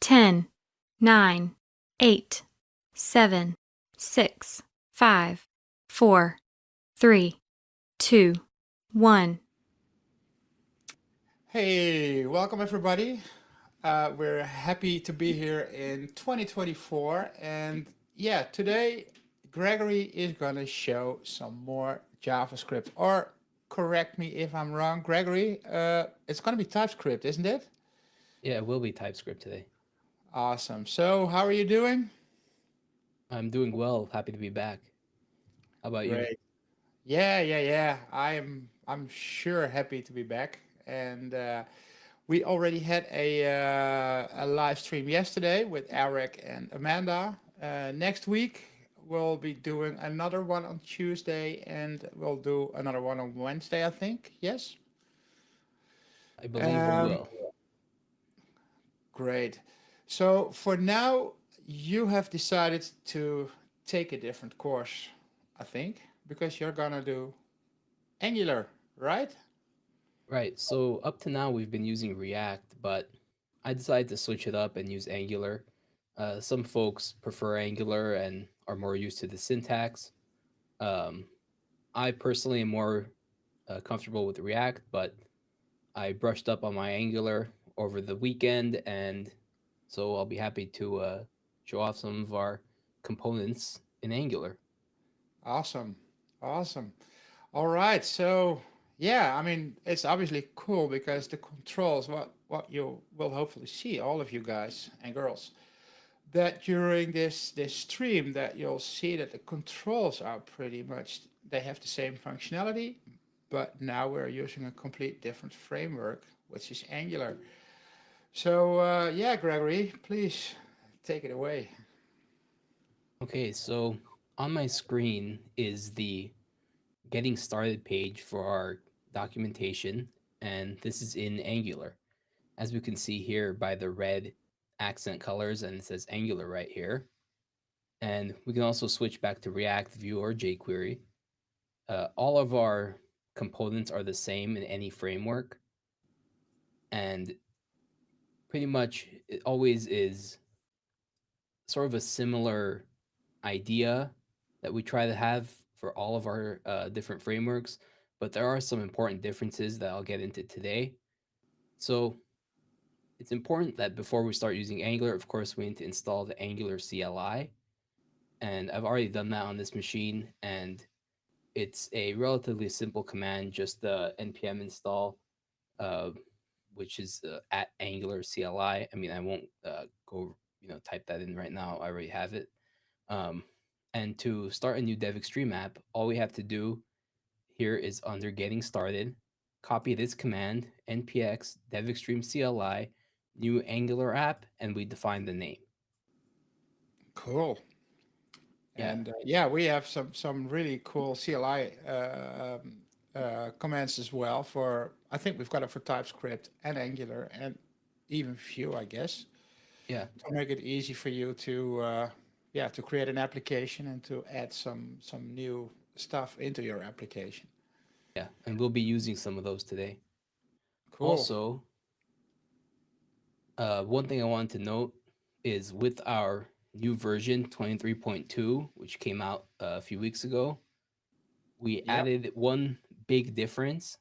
10, 9, 8, 7, 6, 5, 4, 3, 2, 1. Hey, welcome everybody. We're happy to be here in 2024. And yeah, today Gregory is going to show some more JavaScript. Or correct me if I'm wrong, Gregory. It's going to be TypeScript, isn't it? Yeah, it will be TypeScript today. Awesome. So, how are you doing? I'm doing well. Happy to be back. How about you? Great. Yeah. I'm sure happy to be back. And we already had a live stream yesterday with Eric and Amanda. Next week we'll be doing another one on Tuesday, and we'll do another one on Wednesday, I think. Yes. I believe we Um, will. Great. So for now, you have decided to take a different course, I think, because you're gonna do Angular, right? Right. So up to now, we've been using React, but I decided to switch it up and use Angular. Some folks prefer Angular and are more used to the syntax. Um, I personally am more comfortable with React, but I brushed up on my Angular over the weekend, and so I'll be happy to show off some of our components in Angular. Awesome. Awesome. All right. So yeah, I mean, it's obviously cool because the controls, what you will hopefully see, all of you guys and girls, that during this stream, that you'll see that the controls are pretty much, they have the same functionality, but now we're using a complete different framework, which is Angular. So yeah, Gregory, please take it away. Okay, so on my screen is the getting started page for our documentation, and this is in Angular. As we can see here by the red accent colors, and it says Angular right here. And we can also switch back to React, Vue, or jQuery. All of our components are the same in any framework, and pretty much it always is sort of a similar idea that we try to have for all of our different frameworks, but there are some important differences that I'll get into today. So it's important that before we start using Angular, of course, we need to install the Angular CLI. And I've already done that on this machine, and it's a relatively simple command, just the npm install, uh, which is at Angular CLI. I mean, I won't go, type that in right now. I already have it. Um, and to start a new DevExtreme app, all we have to do here is under Getting Started, copy this command, npx DevExtreme CLI, new Angular app, and we define the name. Cool. Yeah, And yeah, we have some really cool CLI commands as well for. I think we've got it for TypeScript and Angular and even Vue, I guess, yeah, to make it easy for you to yeah, to create an application and to add some new stuff into your application. yeah. And we'll be using some of those today. Cool. Also, one thing I wanted to note is with our new version 23.2, which came out a few weeks ago, we Yep. added one big difference.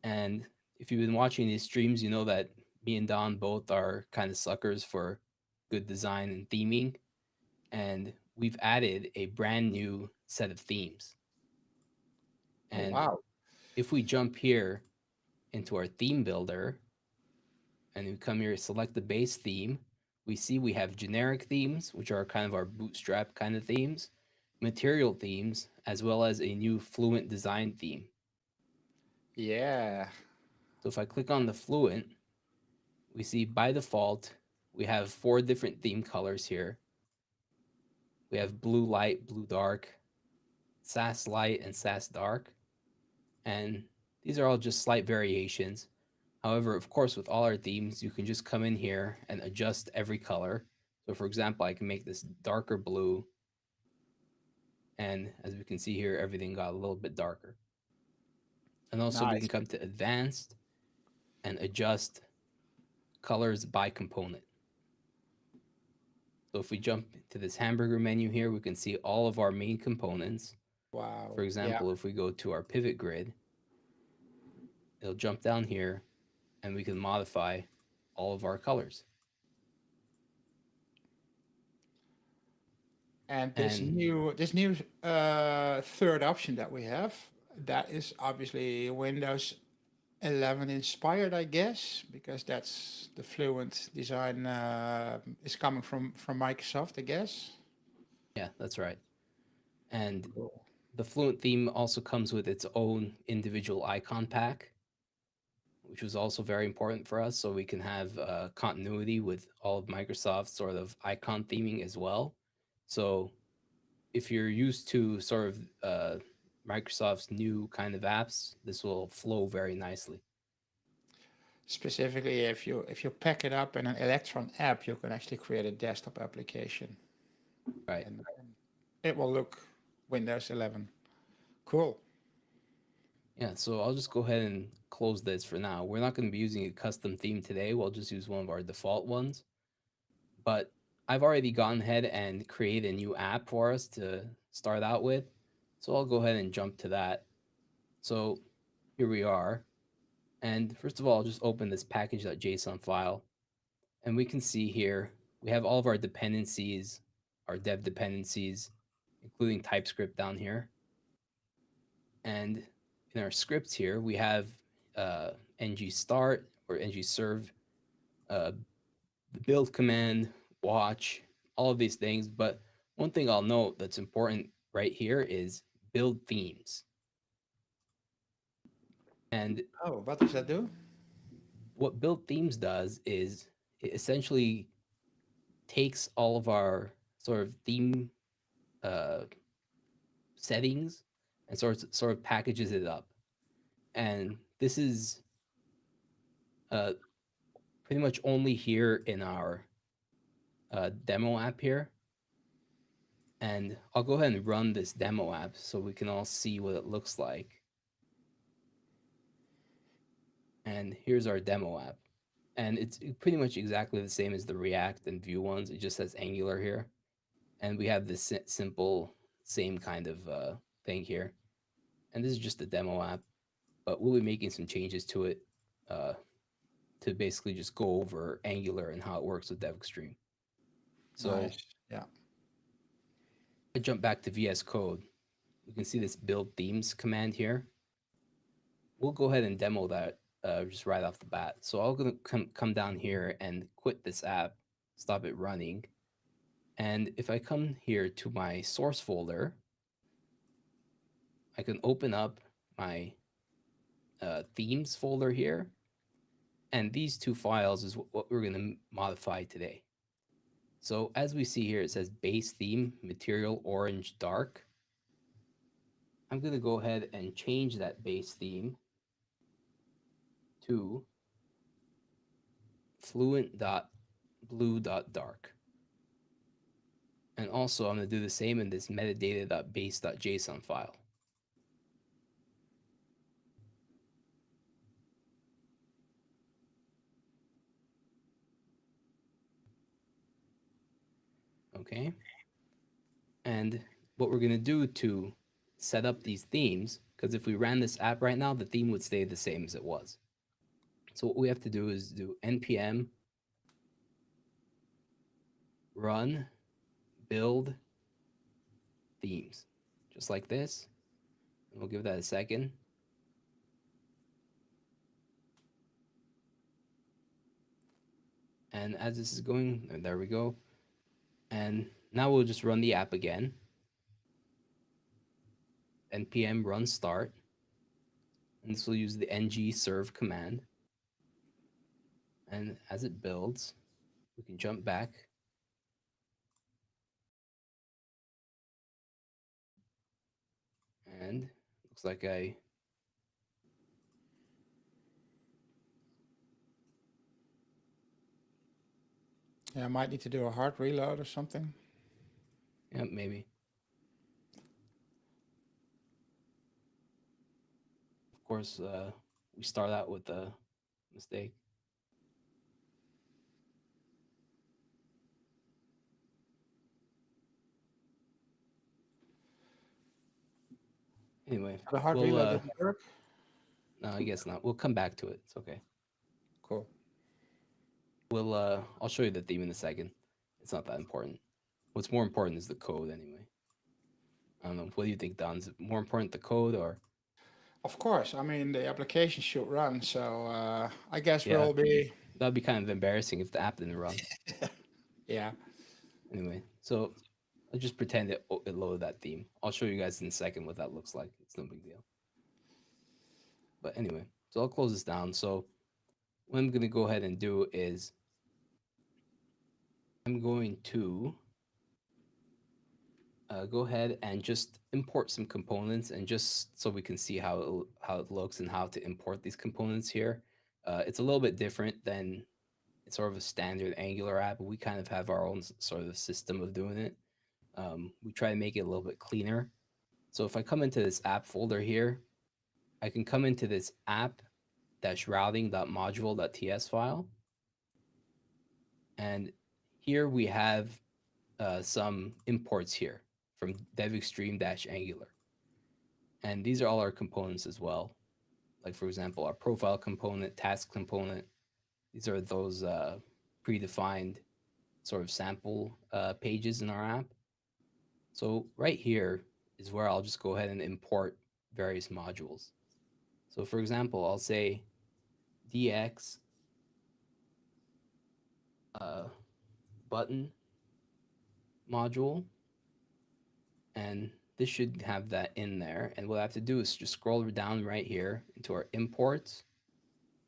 And if you've been watching these streams, you know that me and Don both are kind of suckers for good design and theming. And we've added a brand new set of themes. Oh And wow. if we jump here into our theme builder and we come here, select the base theme, we see we have generic themes, which are kind of our bootstrap kind of themes, material themes, as well as a new fluent design theme. Yeah. So if I click on the fluent, we see by default, we have 4 different theme colors here. We have blue light, blue dark, SAS light, and SAS dark. And these are all just slight variations. However, of course, with all our themes, you can just come in here and adjust every color. So for example, I can make this darker blue. And as we can see here, everything got a little bit darker. And also we can Nice. come to advanced and adjust colors by component. So if we jump to this hamburger menu here, we can see all of our main components. Wow. For example, if we go to our pivot grid, it'll jump down here and we can modify all of our colors. And this new third option that we have, that is obviously Windows 11 inspired, I guess, because that's the Fluent design is coming from Microsoft, I guess. Yeah, that's right. And Cool. the Fluent theme also comes with its own individual icon pack, which was also very important for us, so we can have continuity with all of Microsoft's sort of icon theming as well. So if you're used to sort of Microsoft's new kind of apps, this will flow very nicely. Specifically, if you pack it up in an Electron app, you can actually create a desktop application, Right. and it will look Windows 11. Cool. Yeah, so I'll just go ahead and close this for now. We're not going to be using a custom theme today. We'll just use one of our default ones. But I've already gone ahead and created a new app for us to start out with. So I'll go ahead and jump to that. So here we are. And first of all, I'll just open this package.json file. And we can see here, we have all of our dependencies, our dev dependencies, including TypeScript down here. And in our scripts here, we have ng start or ng serve, the build command, watch, all of these things. But one thing I'll note that's important right here is build themes. And Oh, what does that do? what build themes does is it essentially takes all of our sort of theme settings and sort of packages it up. And this is pretty much only here in our demo app here. And I'll go ahead and run this demo app so we can all see what it looks like. And here's our demo app. And it's pretty much exactly the same as the React and Vue ones. It just says Angular here. And we have this simple, same kind of thing here. And this is just the demo app, but we'll be making some changes to it to basically just go over Angular and how it works with DevExtreme. So Nice. Yeah. I jump back to VS Code. You can see this build themes command here. We'll go ahead and demo that just right off the bat. So I'll gonna come down here and quit this app, stop it running. And if I come here to my source folder, I can open up my themes folder here. And these two files is what we're going to modify today. So as we see here, it says base theme, material orange dark. I'm going to go ahead and change that base theme to fluent.blue.dark. And also I'm going to do the same in this metadata.base.json file. Okay. And what we're going to do to set up these themes, because if we ran this app right now, the theme would stay the same as it was. So what we have to do is do npm run build themes, just like this. And we'll give that a second. And as this is going, and there we go. And now we'll just run the app again. npm run start. And this will use the ng serve command. And as it builds, we can jump back. And looks like I Yeah, I might need to do a hard reload or something. yeah, maybe. Of course, we start out with a mistake. Anyway, The hard we'll reload didn't work. no, I guess not. We'll come back to it. It's okay. Cool. We'll I'll show you the theme in a second. It's not that important. What's more important is the code anyway. I don't know. What do you think, Don? Is it more important the code or Of course. I mean, the application should run. So I guess yeah? we'll be. That'd be kind of embarrassing if the app didn't run. Yeah. Anyway, so I'll just pretend it loaded that theme. I'll show you guys in a second what that looks like. It's no big deal. But anyway, so I'll close this down. So what I'm going to go ahead and do is I'm going to go ahead and just import some components, and just so we can see how it looks and how to import these components here. It's a little bit different than it's sort of a standard Angular app. We kind of have our own sort of system of doing it. We try to make it a little bit cleaner. So if I come into this app folder here, I can come into this app-routing.module.ts file. And here we have some imports here from DevExtreme-Angular. And these are all our components as well. Like, for example, our profile component, task component. These are those predefined sort of sample pages in our app. So right here is where I'll just go ahead and import various modules. So for example, I'll say DX button module, and this should have that in there. And what I have to do is just scroll down right here into our imports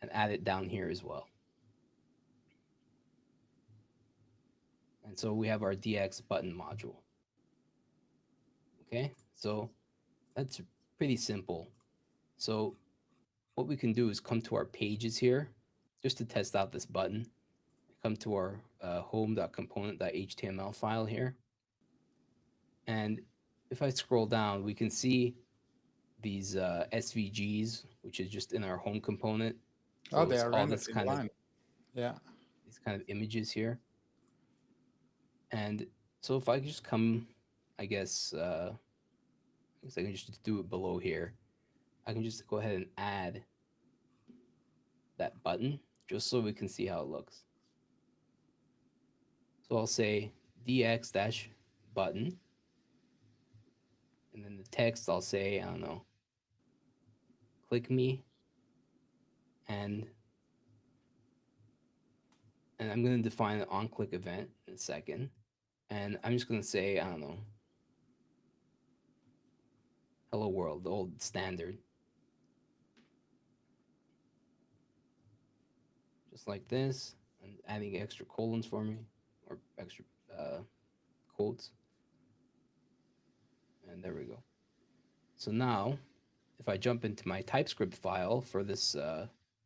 and add it down here as well. And so we have our DX button module. Okay, so that's pretty simple. So what we can do is come to our pages here just to test out this button. Come to our home.component.html file here. And if I scroll down, we can see these SVGs, which is just in our home component. So Oh, they it's are all this rendered in kind line. of Yeah. these kind of images here. And so if I just come, I guess I can just do it below here. I can just go ahead and add that button just so we can see how it looks. So I'll say DX button. And then the text, I'll say, I don't know, click me. And I'm going to define an on-click event in a second. And I'm just going to say, I don't know, hello world, the old standard. Just like this, and adding extra colons for me, or extra quotes. And there we go. So now, if I jump into my TypeScript file for this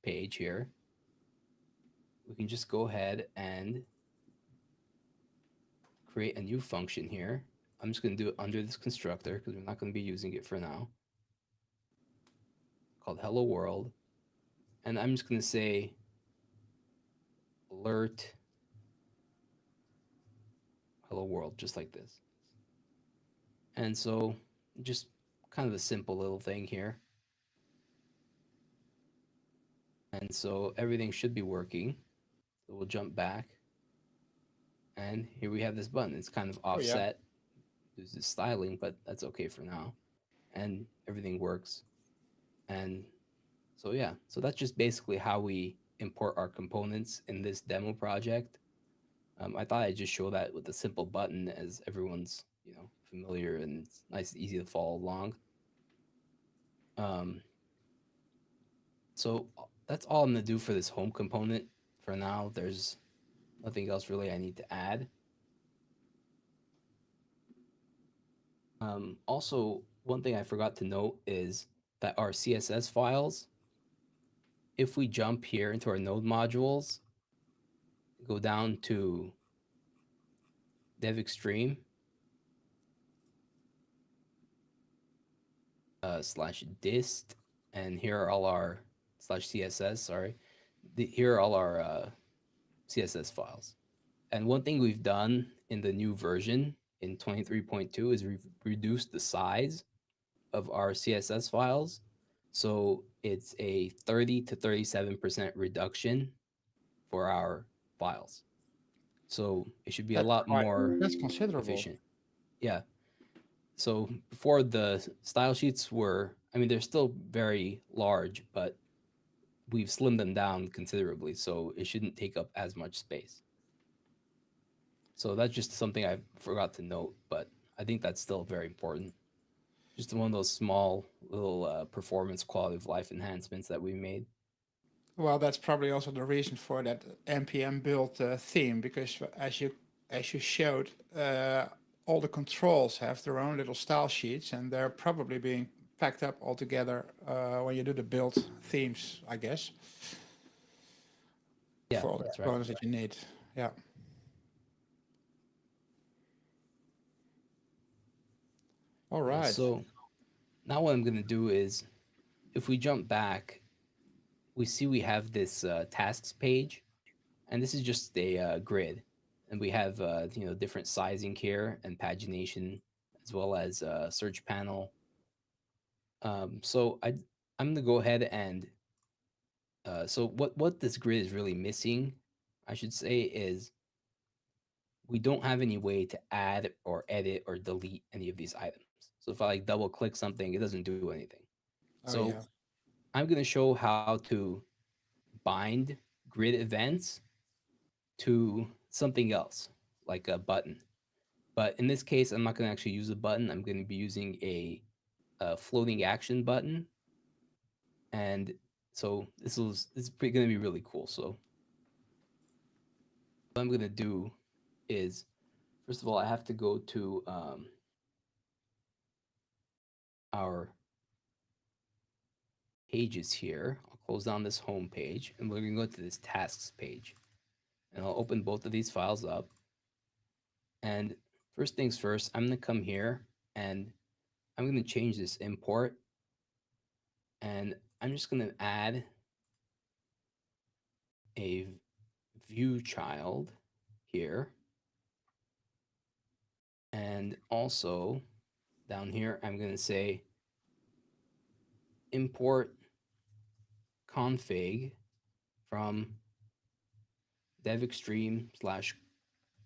page here, we can just go ahead and create a new function here. I'm just going to do it under this constructor because we're not going to be using it for now, called hello world. And I'm just going to say alert hello world, just like this. And so just kind of a simple little thing here. And so everything should be working. So we'll jump back. And here we have this button. It's kind of offset. There's this styling, but that's okay for now. And everything works. And so yeah, so that's just basically how we import our components in this demo project. I thought I'd just show that with a simple button, as everyone's familiar and it's nice and easy to follow along. So that's all I'm gonna do for this home component for now. There's nothing else really I need to add. Also, one thing I forgot to note is that our CSS files, if we jump here into our node modules, go down to DevExtreme /dist, and here are all our /CSS, sorry. Here are all our CSS files. And one thing we've done in the new version in 23.2 is we've reduced the size of our CSS files. So it's a 30 to 37% reduction for our files. So it should be a lot more That's considerable. efficient. Yeah. So before the style sheets were, I mean, they're still very large, but we've slimmed them down considerably. So it shouldn't take up as much space. So that's just something I forgot to note, but I think that's still very important. Just one of those small little performance quality of life enhancements that we made. Well, that's probably also the reason for that npm build theme, because as you showed, all the controls have their own little style sheets, and they're probably being packed up all together when you do the build themes, I guess, Yeah, for all the that's right. components that you need. Yeah. All Yeah, right. so now what I'm going to do is, if we jump back, we see we have this tasks page, and this is just a grid, and we have different sizing here and pagination, as well as search panel. So I'm going to go ahead and so what this grid is really missing, I should say, is we don't have any way to add or edit or delete any of these items. So if I like double click something, it doesn't do anything. Oh So yeah. I'm going to show how to bind grid events to something else, like a button. But in this case, I'm not going to actually use a button. I'm going to be using a floating action button. And so this is going to be really cool. So what I'm going to do is, first of all, I have to go to our pages here. I'll close down this home page, and we're going to go to this tasks page. And I'll open both of these files up. And first things first, I'm going to come here and I'm going to change this import. And I'm just going to add a view child here. And also down here, I'm going to say import config from DevExtreme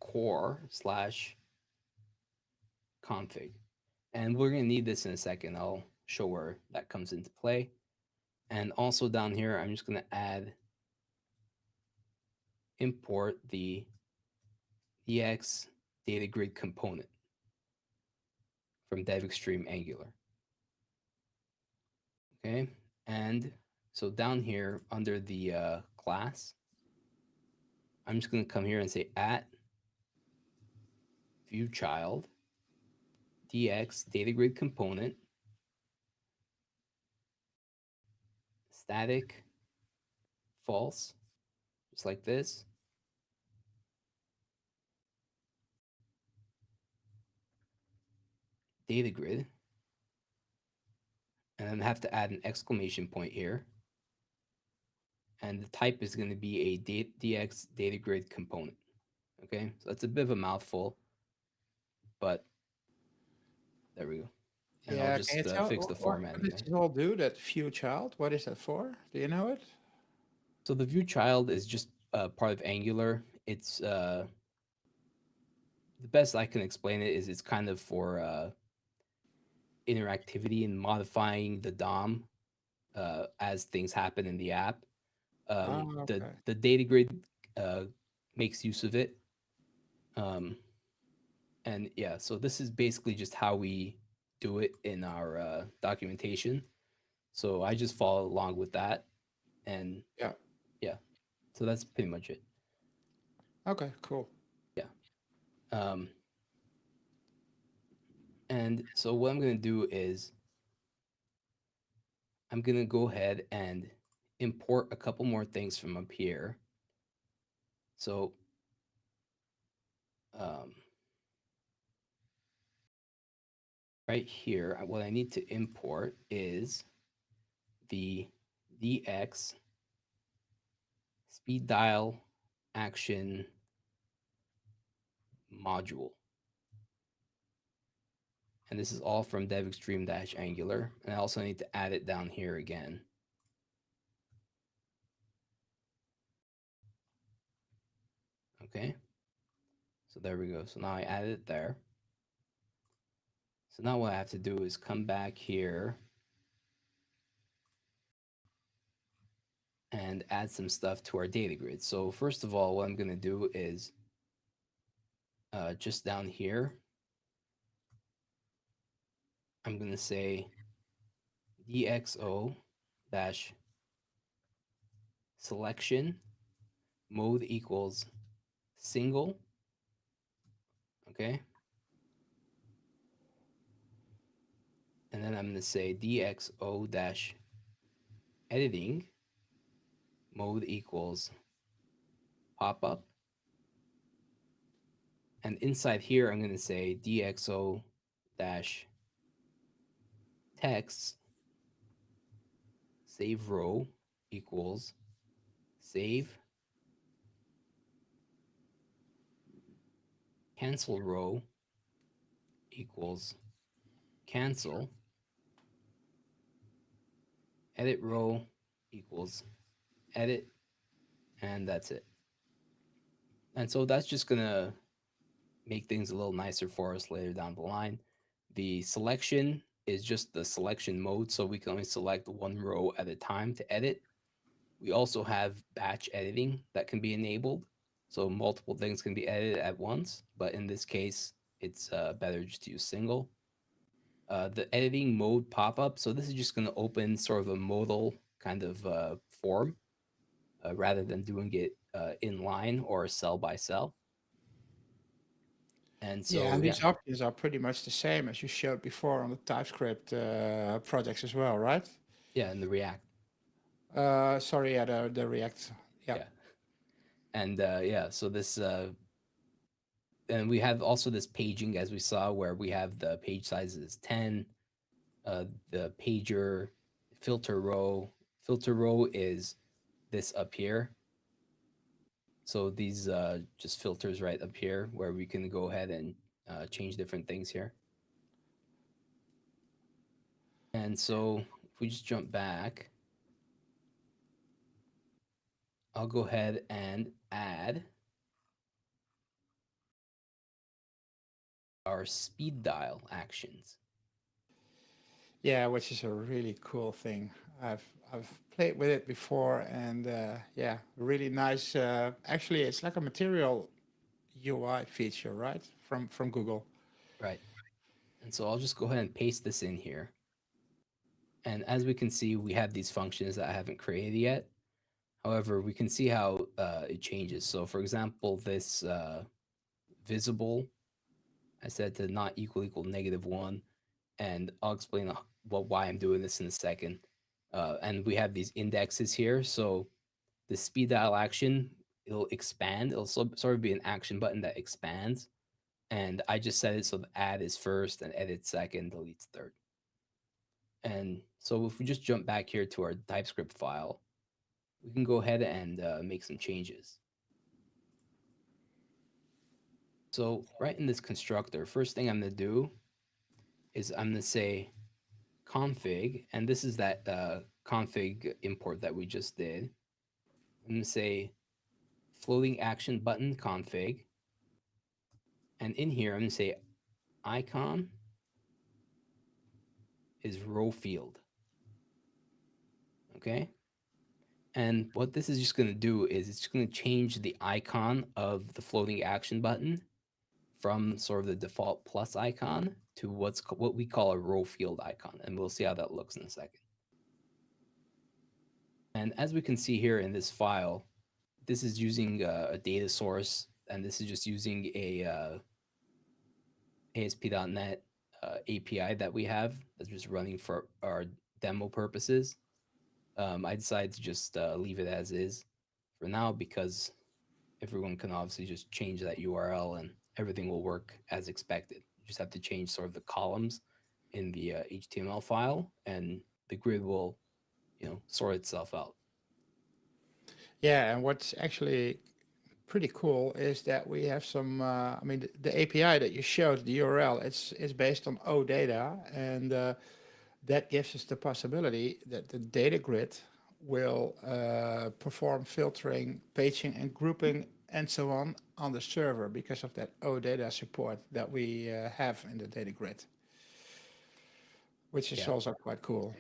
/core/config. And we're going to need this in a second. I'll show where that comes into play. And also down here, I'm just going to add import the EX data grid component from DevExtreme Angular. Okay, and so down here under the class, I'm just going to come here and say at view child DX data grid component static false, just like this. Data grid, and then I have to add an exclamation point here. And the type is going to be a DX data grid component. Okay, so that's a bit of a mouthful, but there we go. And I'll Yeah. Can you just tell fix the what formatting does there. it all do? That view child. What is that for? Do you know it? So the view child is just part of Angular. It's the best I can explain it is it's kind of for interactivity and modifying the DOM as things happen in the app. Ah, The okay. the data grid makes use of it. And yeah, so this is basically just how we do it in our documentation. So I just follow along with that, and Yeah. yeah, so that's pretty much it. Okay. Cool. Yeah. Um, and so what I'm going to do is I'm going to go ahead and import a couple more things from up here. So um, right here, what I need to import is the DX speed dial action module. And this is all from DevExtreme-Angular. And I also need to add it down here again. Okay. So there we go. So now I added it there. So now what I have to do is come back here and add some stuff to our data grid. So first of all, what I'm going to do is just down here, I'm going to say DXO dash selection mode equals single. Okay. And then I'm going to say DXO dash editing mode equals pop-up. And inside here, I'm going to say DXO dash text save row equals save cancel row equals cancel edit row equals edit, and that's it. And so that's just gonna make things a little nicer for us later down the line. The selection is just the selection mode, so we can only select one row at a time to edit. We also have batch editing that can be enabled, so multiple things can be edited at once, but in this case, it's better just to use single. The editing mode pop-up, so this is just going to open sort of a modal kind of form rather than doing it in line or cell by cell. And so, Yeah, and these options are pretty much the same as you showed before on the TypeScript projects as well, right? Yeah, in the React. Sorry, yeah, the React. Yeah. Yeah. And yeah, so this, and we have also this paging as we saw where we have the page size is 10, the pager filter row. Filter row is this up here. So these just filters right up here where we can go ahead and change different things here. And so if we just jump back, I'll go ahead and add our speed dial actions. Yeah, which is a really cool thing. I've played with it before, and yeah, really nice. Actually, it's like a material UI feature, right? From Google. Right. And so I'll just go ahead and paste this in here. And as we can see, we have these functions that I haven't created yet. However, we can see how it changes. So for example, this visible, I said to not equal -1, and I'll explain why I'm doing this in a second. And we have these indexes here. So the speed dial action, it'll expand. It'll sort of be an action button that expands. And I just set it so the add is first and edit second, delete's third. And so if we just jump back here to our TypeScript file, we can go ahead and make some changes. So right in this constructor, first thing I'm going to do is I'm going to say config, and this is that config import that we just did. I'm going to say floating action button config. And in here, I'm going to say icon is row field. Okay. And what this is just going to do is it's going to change the icon of the floating action button from sort of the default plus icon to what we call a row field icon. And we'll see how that looks in a second. And as we can see here in this file, this is using a data source, and this is just using a ASP.NET API that we have that's just running for our demo purposes. I decided to just leave it as is for now because everyone can obviously just change that URL and everything will work as expected. You just have to change sort of the columns in the HTML file, and the grid will, sort itself out. Yeah, and what's actually pretty cool is that we have some, I mean, the API that you showed, the URL, it's based on OData, and that gives us the possibility that the data grid will perform filtering, paging, and grouping, and so on the server because of that OData support that we have in the data grid, which is Yeah, also quite cool.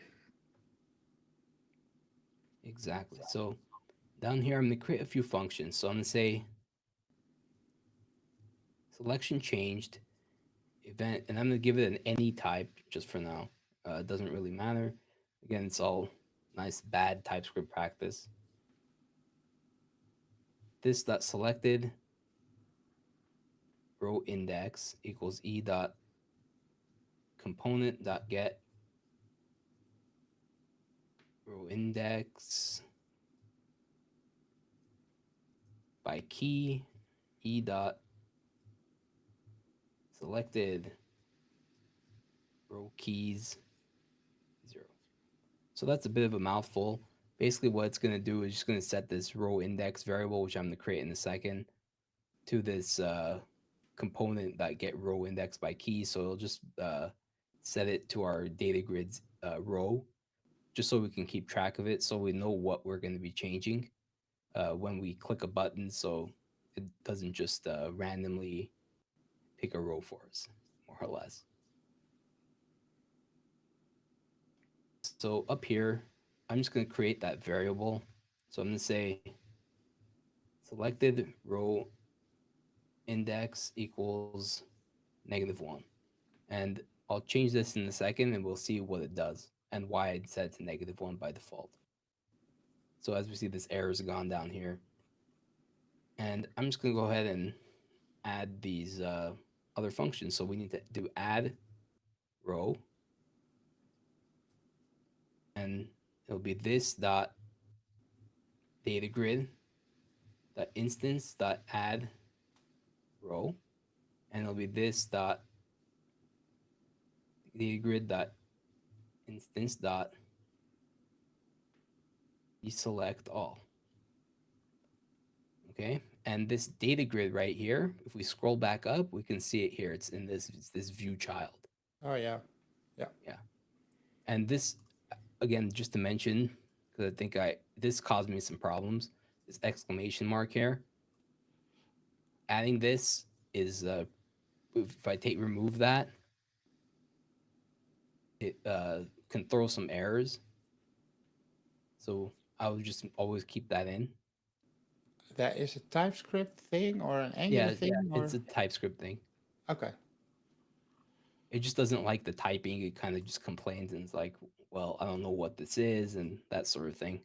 exactly. So down here, I'm going to create a few functions. So I'm going to say selection changed event, and I'm going to give it an any type just for now. It doesn't really matter. Again, it's all nice bad TypeScript practice. This dot selected row index equals e dot component dot get row index by key e dot selected row keys 0. So that's a bit of a mouthful. Basically, what it's going to do is just going to set this row index variable, which I'm going to create in a second, to this component that get row index by key. So it'll just set it to our data grids row, just so we can keep track of it, so we know what we're going to be changing when we click a button, so it doesn't just randomly pick a row for us, more or less. So up here, I'm just going to create that variable. So I'm going to say selected row index equals -1. And I'll change this in a second and we'll see what it does and why I set it to -1 by default. So as we see, this error has gone down here. And I'm just going to go ahead and add these other functions. So we need to do add row, and it'll be this dot data grid dot instance dot add row, and it'll be this dot data grid dot instance dot deselect all. Okay, and this data grid right here, if we scroll back up, we can see it here. It's in this view child. Oh yeah, yeah. Yeah, and this, again, just to mention, because I think this caused me some problems. This exclamation mark here. Adding this is if I remove that, it can throw some errors. So I would just always keep that in. That is a TypeScript thing or an Angular Yeah, thing, or it's a TypeScript thing. okay. It just doesn't like the typing. It kind of just complains and it's like, well, I don't know what this is and that sort of thing.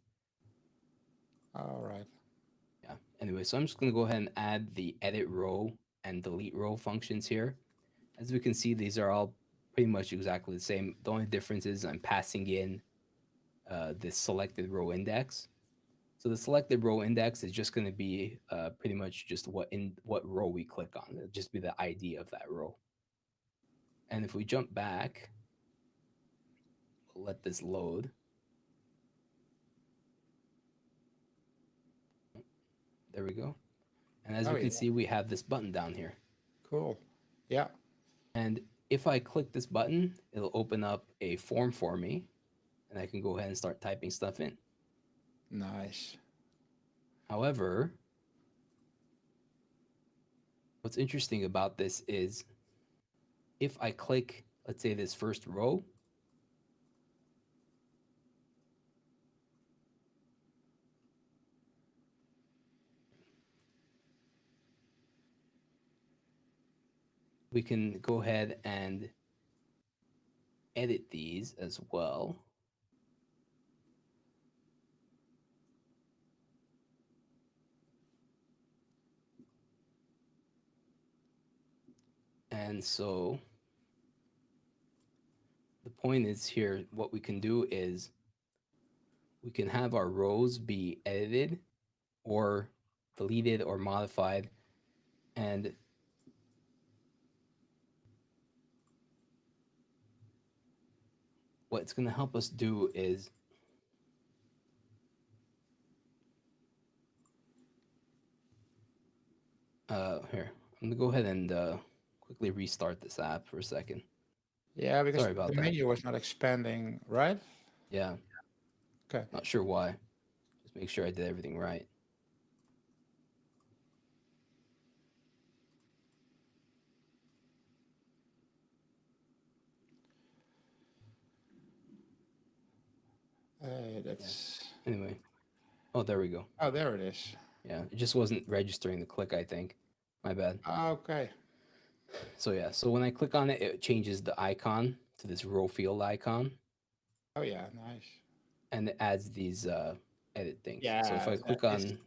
All right. Yeah. Anyway, so I'm just going to go ahead and add the edit row and delete row functions here. As we can see, these are all pretty much exactly the same. The only difference is I'm passing in this selected row index. So the selected row index is just going to be pretty much just what row we click on. It'll just be the ID of that row. And if we jump back, we'll let this load. There we go. And as we can see, we have this button down here. Cool. Yeah. And if I click this button, it'll open up a form for me, and I can go ahead and start typing stuff in. Nice. However, what's interesting about this is if I click, let's say, this first row, we can go ahead and edit these as well. And so the point is here, what we can do is we can have our rows be edited or deleted or modified. And what it's going to help us do is Here, I'm gonna go ahead and quickly restart this app for a second. Yeah, because Sorry about the that. menu was not expanding, right? Yeah, Okay. not sure why. Just make sure I did everything right. That's. Anyway, oh, there we go. Oh, there it is. Yeah, it just wasn't registering the click, I think. My bad. Okay. So yeah, so when I click on it, it changes the icon to this row field icon, Oh yeah, nice. and it adds these edit things. So if Yeah, I that click is on,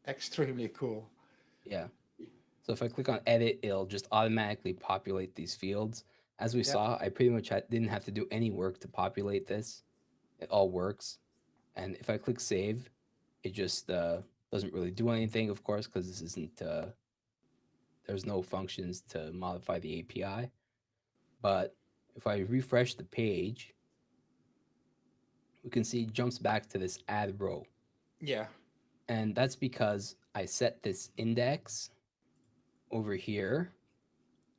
extremely cool. yeah, so if I click on edit, it'll just automatically populate these fields. As we Yeah. saw, I pretty much didn't have to do any work to populate this. It all works. And if I click save, it just doesn't really do anything, of course, because this isn't, there's no functions to modify the API. But if I refresh the page, we can see it jumps back to this add row. Yeah. And that's because I set this index over here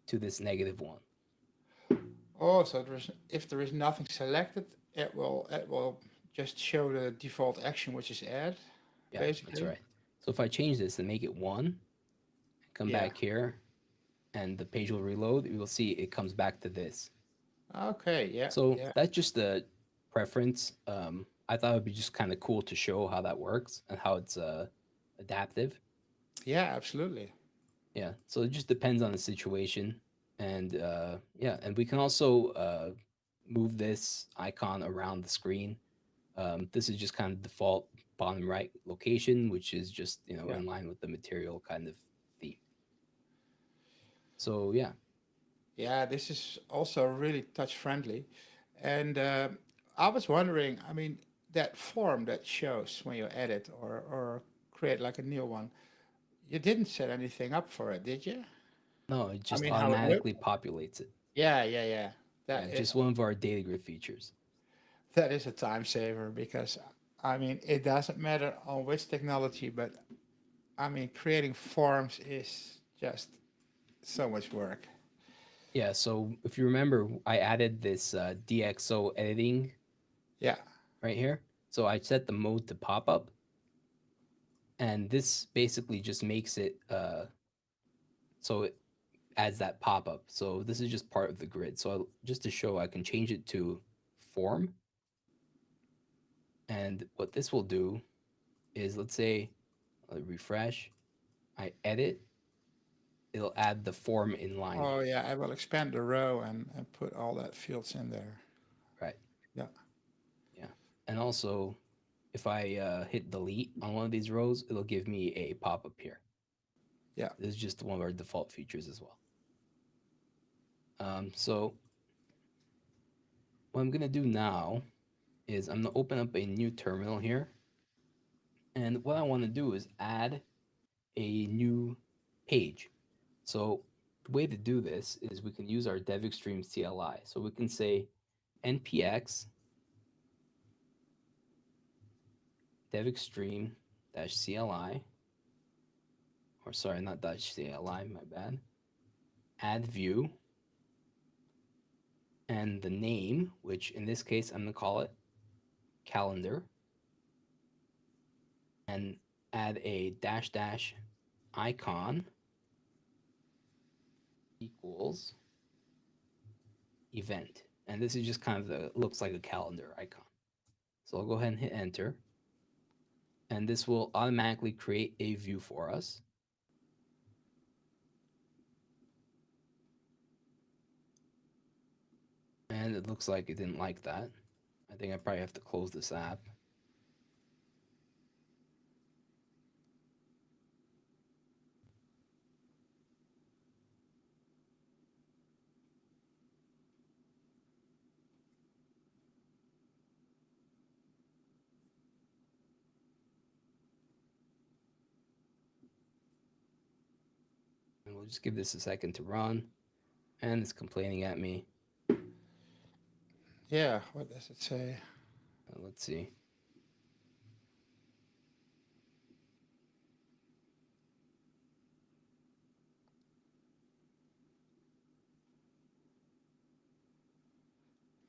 to this -1. Oh, so if there is nothing selected, it will just show the default action, which is add, Yeah, that's basically. right. So if I change this and make it 1, come Yeah. back here, and the page will reload, you will see it comes back to this. Okay. Yeah. So Yeah. that's just a preference. I thought it would be just kind of cool to show how that works and how it's adaptive. Yeah. Absolutely. Yeah. So it just depends on the situation, and yeah, and we can also move this icon around the screen. This is just kind of default bottom right location, which is just Yeah. in line with the material kind of theme. So yeah, Yeah. This is also really touch friendly, and I was wondering. I mean, that form that shows when you edit or create like a new one, you didn't set anything up for it, did you? no, it I just mean, how it looked? automatically populates it. Yeah. Yeah. Yeah. Yeah, That is just one of our data grid features. that is a time saver because I mean it doesn't matter on which technology, but I mean creating forms is just so much work. Yeah, so if you remember, I added this DxO editing Yeah. right here. So I set the mode to pop-up, and this basically just makes it so it adds that pop-up. So this is just part of the grid. So just to show, I can change it to form, and what this will do is, let's say, refresh, I edit, it'll add the form inline Oh here, yeah, I will expand the row and put all that fields in there. right? Yeah. Yeah, and also if I hit delete on one of these rows, it'll give me a pop-up here. Yeah. This is just one of our default features as well. So what I'm gonna do now is I'm gonna open up a new terminal here. And what I wanna do is add a new page. So the way to do this is we can use our DevExtreme CLI. So we can say npx DevExtreme-CLI, or sorry, not -CLI, my bad, add view, and the name, which in this case I'm gonna call it calendar, and add a dash icon equals event. And this is just kind of looks like a calendar icon. So I'll go ahead and hit enter. And this will automatically create a view for us. And it looks like it didn't like that. I think I probably have to close this app. And we'll just give this a second to run. And it's complaining at me. Yeah. What does it say? Let's see.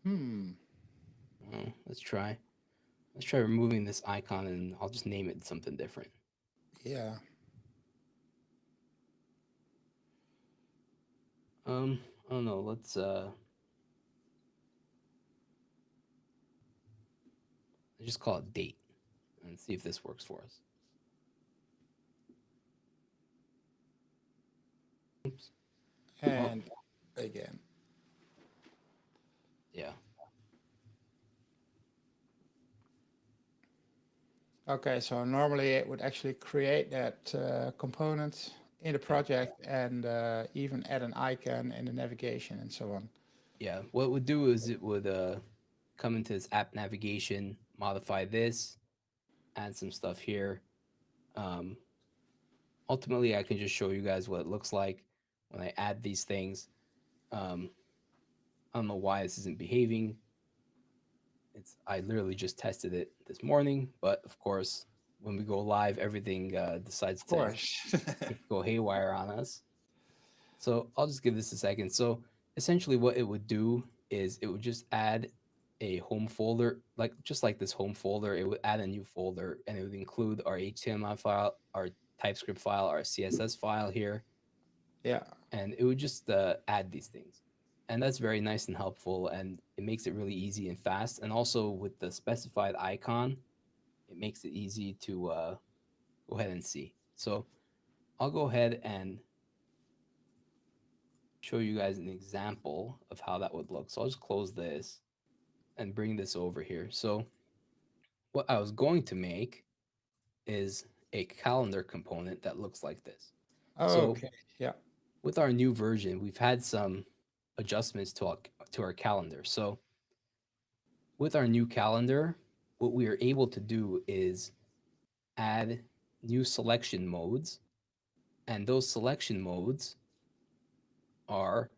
Hmm. Let's try. Let's try removing this icon, and I'll just name it something different. Yeah. I don't know. Let's just call it date and see if this works for us. Oops. Oh, And again. yeah. Okay, so normally it would actually create that component in the Yeah. project and even add an icon in the navigation and so on. Yeah. What it would do is it would come into this app navigation, modify this, add some stuff here. Um, Ultimately, I can just show you guys what it looks like when I add these things. Um, I don't know why this isn't behaving. I literally just tested it this morning, but of course, when we go live, everything decides Of to course. go haywire on us. So I'll just give this a second. So essentially, what it would do is it would just add a home folder, like just like this home folder. It would add a new folder, and it would include our HTML file, our TypeScript file, our CSS file here, Yeah. and it would just add these things. And that's very nice and helpful, and it makes it really easy and fast. And also with the specified icon, it makes it easy to go ahead and see. So I'll go ahead and show you guys an example of how that would look. So I'll just close this and bring this over here. So what I was going to make is a calendar component that looks like this. So Okay. Yeah. with our new version, we've had some adjustments to our calendar. So with our new calendar, what we are able to do is add new selection modes, and those selection modes are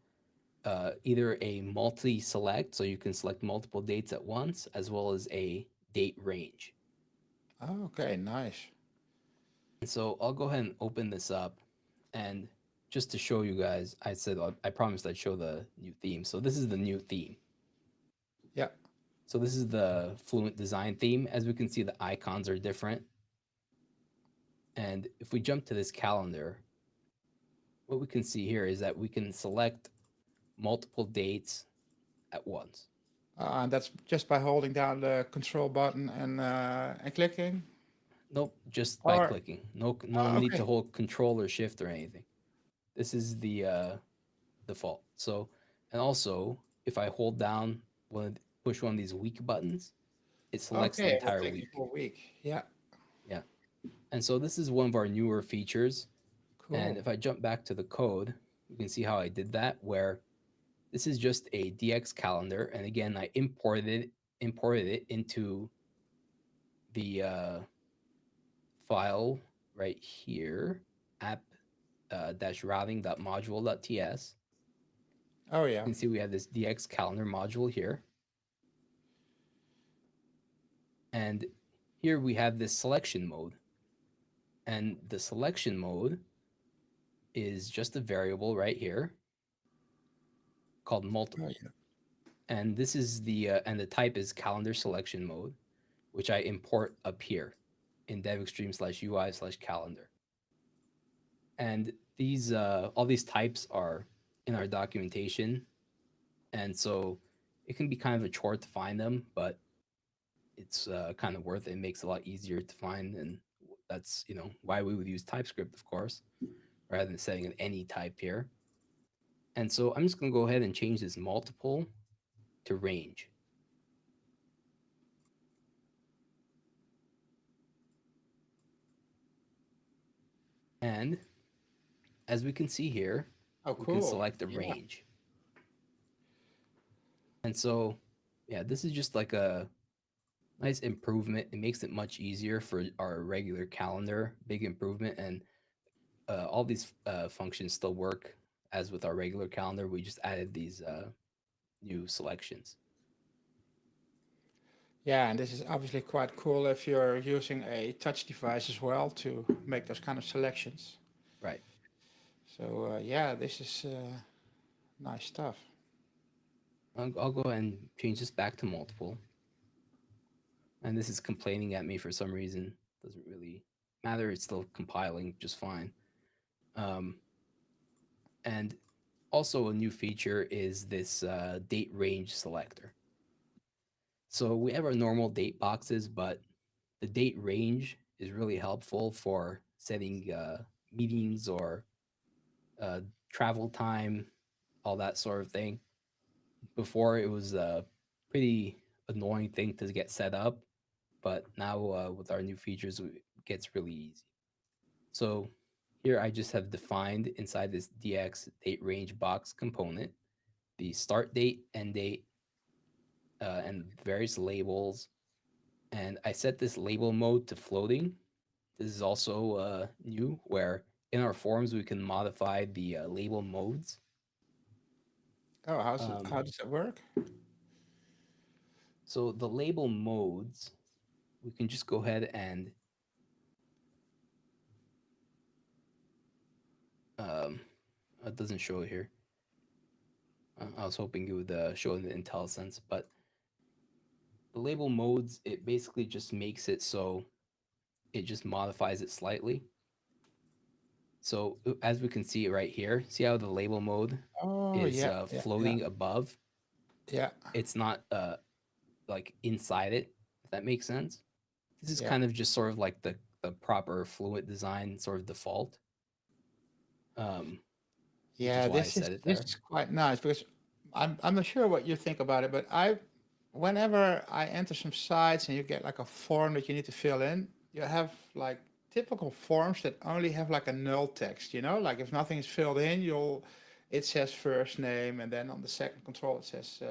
either a multi-select, so you can select multiple dates at once, as well as a date range. Okay. Nice. And so I'll go ahead and open this up, and just to show you guys, I promised I'd show the new theme. So this is the new theme. Yeah. So this is the Fluent Design theme. As we can see, the icons are different. And if we jump to this calendar, what we can see here is that we can select multiple dates at once. And that's just by holding down the control button and clicking. Nope, just by Or clicking. No need to okay. hold Control or Shift or anything. This is the default. So, and also, if I hold down push one of these week buttons, it selects the Okay. It will entire take the week. whole week. Yeah. Yeah. And so this is one of our newer features. And Cool. if I jump back to the code, you can see how I did that, where this is just a DX calendar. And again, I imported it into the file right here, app dash routing.module.ts. Oh You yeah. can see we have this DX calendar module here. And here we have this selection mode. And the selection mode is just a variable right here called Oh multiple. yeah. And this is and the type is calendar selection mode, which I import up here in DevExtreme/UI/calendar. And these all these types are in our documentation, and so it can be kind of a chore to find them, but it's kind of worth it. It makes it a lot easier to find, and that's why we would use TypeScript, of course, rather than setting an any type here. And so I'm just going to go ahead and change this multiple to range. And as we can see here, Oh, we can cool. select a Yeah. range. And so, yeah, this is just like a nice improvement. It makes it much easier for our regular calendar, big improvement. And all these functions still work as with our regular calendar. We just added these new selections. Yeah, and this is obviously quite cool if you're using a touch device as well to make those kind of selections. Right. So yeah, this is nice stuff. I'll go ahead and change this back to multiple. And this is complaining at me for some reason. Doesn't really matter. It's still compiling just fine. And also a new feature is this date range selector. So we have our normal date boxes, but the date range is really helpful for setting meetings or uh, travel time, all that sort of thing. Before it was a pretty annoying thing to get set up, but now with our new features, it gets really easy. So here I just have defined inside this DX date range box component the start date, end date, and various labels. And I set this label mode to floating. This is also new, where in our forms we can modify the label modes. Oh, Um, how does that work? so the label modes, we can just go ahead and it doesn't show it here. I was hoping it would show in the IntelliSense, but the label modes, it basically just makes it so it just modifies it slightly. So as we can see right here, see how the label mode Oh, is yeah, yeah, yeah, floating above? yeah, It's not like inside it, if that makes sense. This is yeah. kind of just sort of like the proper fluid design sort of default, um, which is Yeah, why I set it this there. is quite nice because I'm not sure what you think about it, but whenever I enter some sites and you get like a form that you need to fill in, you have like typical forms that only have like a null text, you know, like if nothing is filled in, it says first name, and then on the second control it says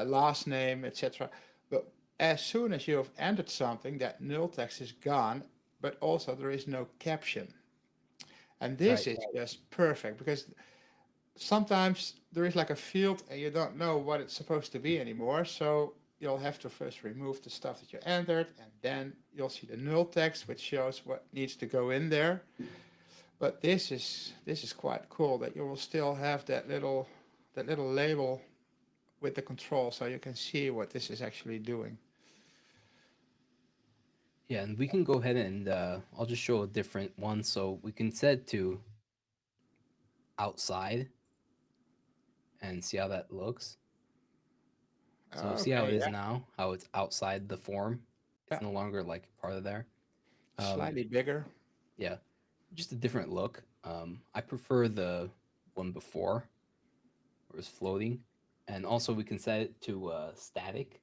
last name, etc. But as soon as you have entered something, that null text is gone, but also there is no caption. And this Right. is just perfect because sometimes there is like a field and you don't know what it's supposed to be anymore. So you'll have to first remove the stuff that you entered, and then you'll see the null text, which shows what needs to go in there. But this is quite cool that you will still have that little label with the control, so you can see what this is actually doing. Yeah, and we can go ahead and I'll just show a different one. So we can set it to outside and see how that looks. So see how it Okay, is yeah, now, how it's outside the form. yeah, It's no longer like part of there. Um, slightly bigger. yeah, just a different look. I prefer the one before where it's floating. And also we can set it to static.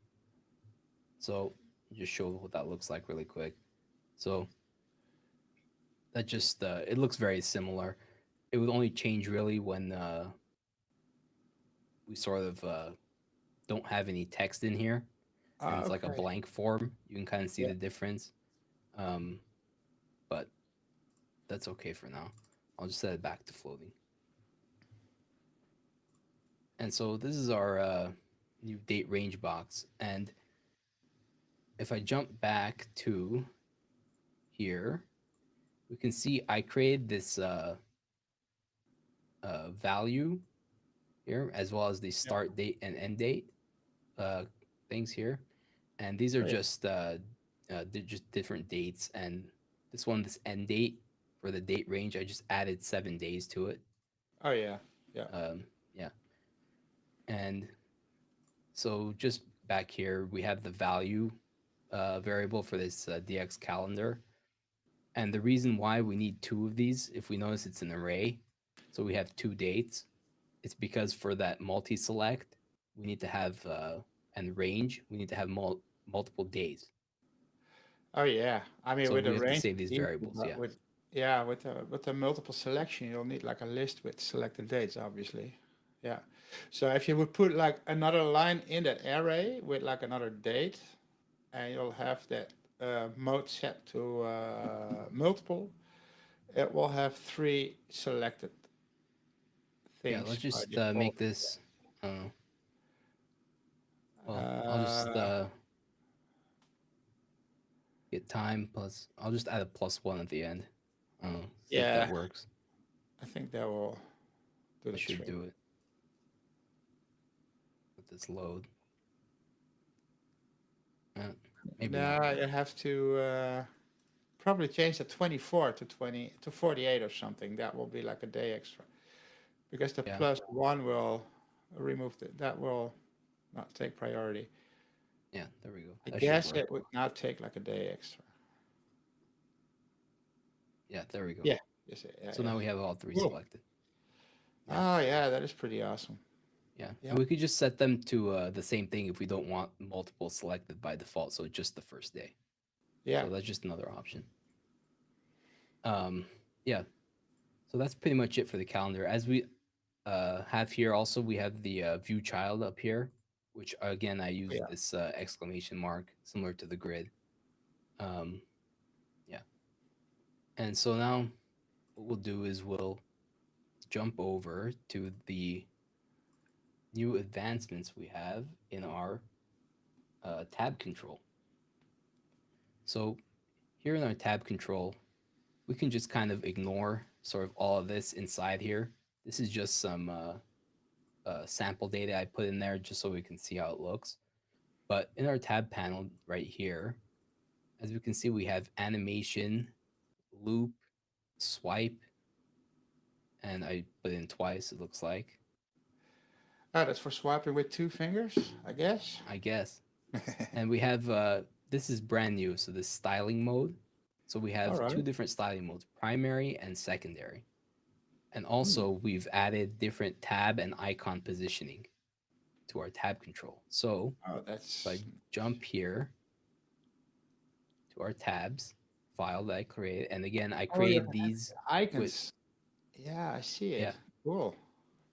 So just show what that looks like really quick. So that just it looks very similar. It would only change really when we sort of don't have any text in here and it's like a Okay, blank form. You can kind of see yeah. the difference. Um, but that's okay for now. I'll just set it back to floating. And so this is our new date range box. And if I jump back to here, we can see I created this value here, as well as the Yeah. start date and end date uh, things here. And these are Oh, yeah. just just different dates. And this one, this end date for the date range, I just added 7 days to it. Oh, yeah. Yeah. Yeah. And so just back here, we have the value variable for this DX calendar. And the reason why we need two of these, if we notice it's an array, so we have two dates, it's because for that multi-select, we need to have, and range, we need to have multiple days. Oh, yeah. I mean, So with we a have to range, save it's these easy, variables, but yeah. with the multiple selection, you'll need like a list with selected dates, obviously. Yeah. So if you would put like another line in that array with like another date, and you'll have that mode set to multiple, it will have three selected Yeah, things let's by just default. make this, uh, well, I'll just Uh, get time plus, I'll just add a +1 at the end. See if that yeah, works. I think that will do That the should trick. do it. let this load. Maybe No, not. you have to probably change the 24 to 48 or something. That will be like a day extra, because the Yeah. +1 will remove that will not take priority. Yeah, there we go. I That should guess work. it would not take like a day extra. Yeah, there we go. Yeah. Yes, yeah, So now we have all three Cool. selected. Yeah. Oh yeah, that is pretty awesome. Yeah. Yeah. And we could just set them to the same thing if we don't want multiple selected by default. So just the first day. Yeah. So that's just another option. Yeah. So that's pretty much it for the calendar. As we have here, also we have the view child up here, which again I use Yeah. this exclamation mark similar to the grid. Yeah. And so now what we'll do is we'll jump over to the new advancements we have in our tab control. So here in our tab control, we can just kind of ignore sort of all of this inside here. This is just some sample data I put in there just so we can see how it looks. But in our tab panel right here, as we can see, we have animation, loop, swipe, and I put in twice, it looks like. Oh, that's for swiping with 2 fingers, I guess. I guess. And we have, this is brand new, so this styling mode. So we have All two right. different styling modes, primary and secondary. And also we've added different tab and icon positioning to our tab control. So Oh, if that's I jump here to our tabs file that I created, and again, I oh, you created can have these the with, icons. Yeah, I see it. yeah. Cool.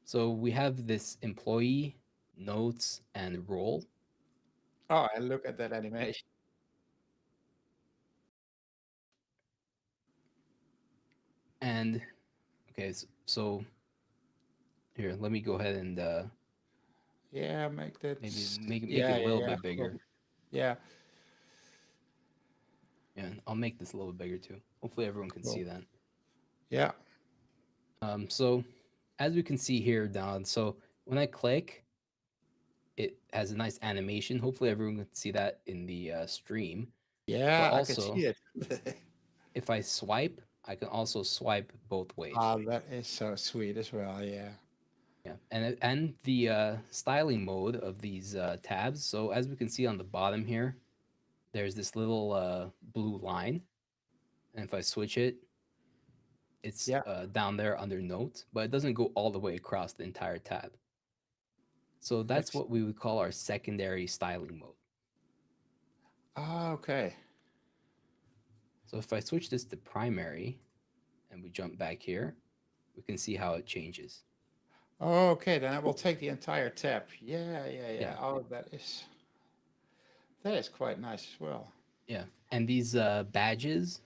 So we have this employee, notes, and role. Oh, and look at that animation. And okay, so here, let me go ahead and Yeah, make that. maybe make Yeah, it a yeah, little yeah. bit bigger. Yeah. Yeah, I'll make this a little bigger too. Hopefully everyone can Cool. see that. Yeah. So as we can see here down, so when I click, it has a nice animation. Hopefully everyone can see that in the stream. Yeah, But I can also, see it. if I swipe, I can also swipe both ways. Oh, that is so sweet as well. Yeah. Yeah, and the styling mode of these tabs. So as we can see on the bottom here, there's this little blue line, and if I switch it, it's Yeah. down there under notes, but it doesn't go all the way across the entire tab. So that's what we would call our secondary styling mode. Oh, okay. So if I switch this to primary, and we jump back here, we can see how it changes. Oh, okay, then I will take the entire tab. Yeah, yeah, yeah. Yeah. Oh, that is quite nice as well. Yeah, and these badges.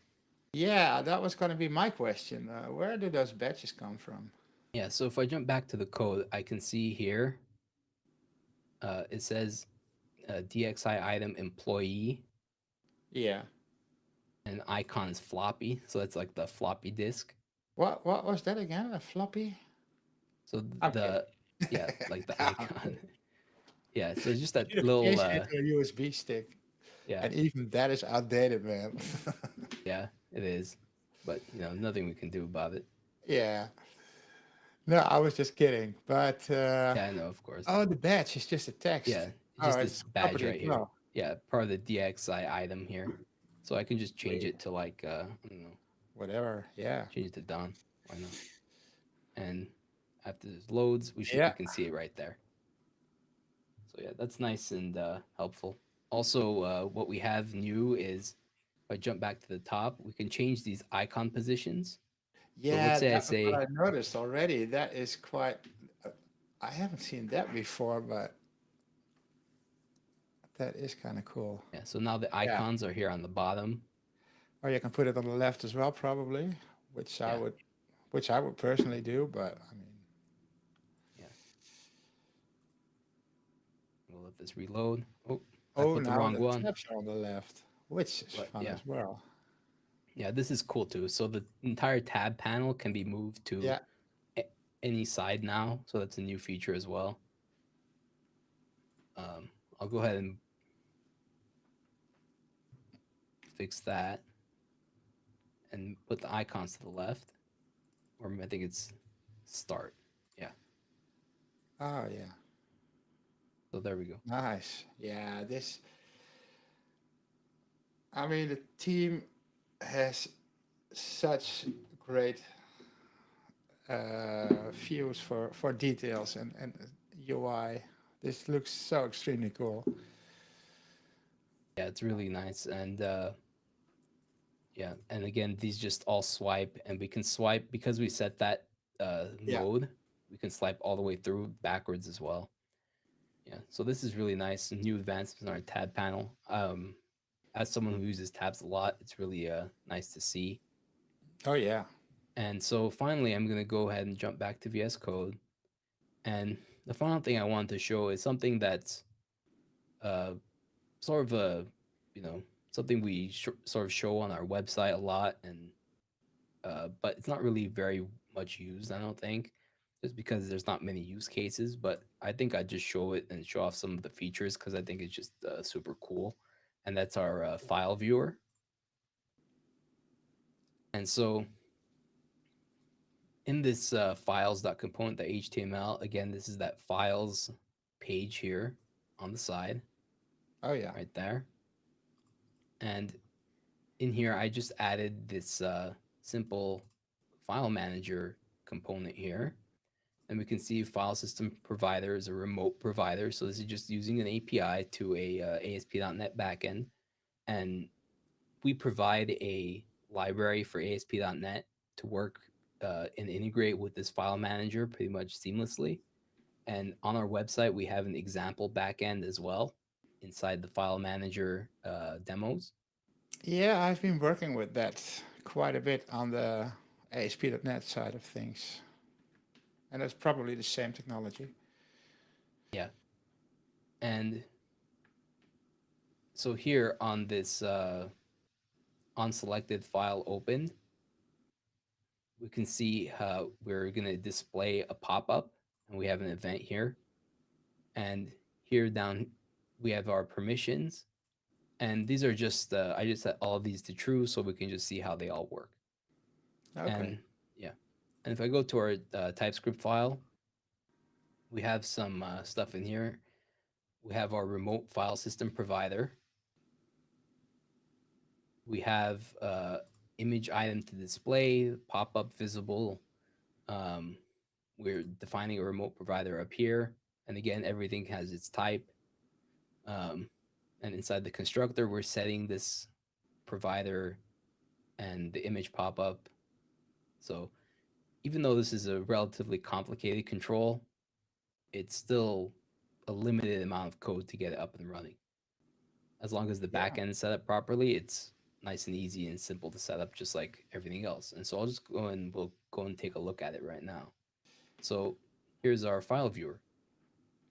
Yeah, that was going to be my question. Where do those badges come from? Yeah, so if I jump back to the code, I can see here it says DXI item employee. Yeah. And icon is floppy, so that's like the floppy disk. What was that again? A floppy? So Okay. yeah, like the icon. Yeah, so it's just that Should have little changed it to a USB stick. yeah. And even that is outdated, man. Yeah, it is. But nothing we can do about it. Yeah. No, I was just kidding. But Yeah, I know, of course. oh, the badge is just a text. Yeah, Oh, just it's this badge property right as here. well. Yeah, part of the DXI item here. So I can just change Sweet. it to like I don't know, Whatever. Yeah. change it to Don. Why not? And after this loads, we can see it right there. So yeah, that's nice and helpful. Also, what we have new is if I jump back to the top, we can change these icon positions. Yeah, let's say I that was what say- I noticed already. That is quite. I haven't seen that before, but that is kind of cool. Yeah, so now the icons are here on the bottom. Or you can put it on the left as well, probably, which I Yeah. would personally do. But I mean, Yeah. We'll let this reload. Oh, I put the now wrong the one. tabs are on the left, which is But, fun yeah. as well. Yeah, this is cool too. So the entire tab panel can be moved to any side now. So that's a new feature as well. I'll go ahead and fix that and put the icons to the left, or I think it's start. Yeah. Oh yeah, So there we go. nice. Yeah, this. I mean, the team has such great views for details and UI. This looks so extremely cool. Yeah, it's really nice. And yeah, and again, these just all swipe, and we can swipe because we set that Yeah. mode. We can swipe all the way through backwards as well. Yeah, so this is really nice. Some new advancements in our tab panel. As someone who uses tabs a lot, it's really nice to see. Oh yeah. And so finally, I'm going to go ahead and jump back to VS Code. And the final thing I wanted to show is something that's uh, sort of a, you know, something we sort of show on our website a lot, and but it's not really very much used, I don't think, just because there's not many use cases. But I think I just show it and show off some of the features because I think it's just super cool. And that's our file viewer. And so in this files.component, the HTML, again, this is that files page here on the side, Oh yeah. right there. And in here, I just added this simple file manager component here. And we can see file system provider is a remote provider. So this is just using an API to a ASP.NET backend. And we provide a library for ASP.NET to work and integrate with this file manager pretty much seamlessly. And on our website, we have an example backend as well inside the file manager demos. Yeah, I've been working with that quite a bit on the ASP.NET side of things, and it's probably the same technology. Yeah. And so here on this unselected file opened, we can see how we're going to display a pop-up, and we have an event here. And here down, we have our permissions. And these are just, I just set all of these to true so we can just see how they all work. Okay. And yeah. And if I go to our TypeScript file, we have some stuff in here. We have our remote file system provider. We have image item to display, pop-up visible. Um, we're defining a remote provider up here. And again, everything has its type. And inside the constructor, we're setting this provider and the image pop-up. So even though this is a relatively complicated control, it's still a limited amount of code to get it up and running. As long as the Yeah. backend is set up properly, it's nice and easy and simple to set up just like everything else. And so I'll just go and we'll go and take a look at it right now. So here's our file viewer.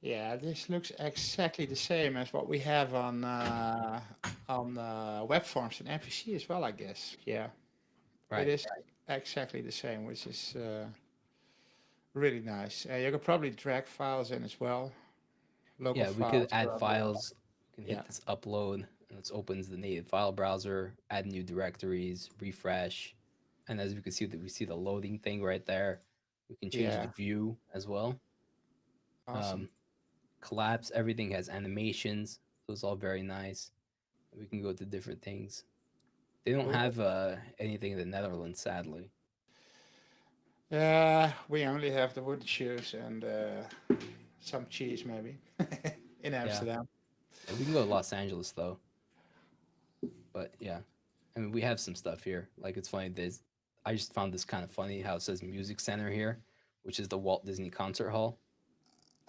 Yeah, this looks exactly the same as what we have on web forms and MVC as well, I guess. Yeah, it Right. is exactly the same, which is really nice. You could probably drag files in as well, local Yeah, we could files. add files. We can Yeah, hit this upload, and this opens the native file browser, add new directories, refresh. And as we can see, that we see the loading thing right there. We can change yeah, the view as well. awesome. Um, collapse, everything has animations. So it's all very nice. We can go to different things. They don't Cool. have anything in the Netherlands, sadly. Yeah, we only have the wooden shoes and some cheese maybe in Yeah. Amsterdam. And we can go to Los Angeles though. But yeah, I mean, we have some stuff here. Like it's funny. I just found this kind of funny how it says Music Center here, which is the Walt Disney Concert Hall.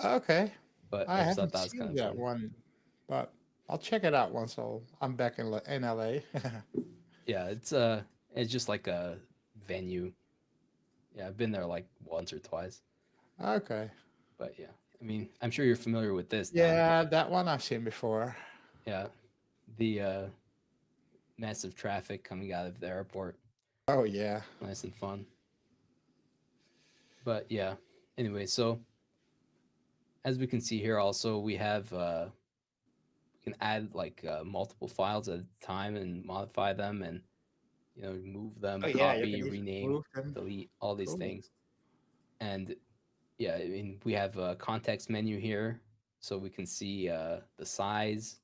Okay, But I I just thought haven't that was kind seen of that funny. one, but I'll check it out once I'm back in LA. Yeah, it's just like a venue. Yeah, I've been there like once or twice. Okay. But yeah, I mean, I'm sure you're familiar with this, Don. Yeah, that one I've seen before. Yeah, the massive traffic coming out of the airport, Oh yeah. nice and fun. But yeah, anyway, so as we can see here, also we have we can add like multiple files at a time and modify them, and move them, Oh yeah, you copy, can even rename, move them. delete, all these Cool. things. And yeah, I mean, we have a context menu here, so we can see the size.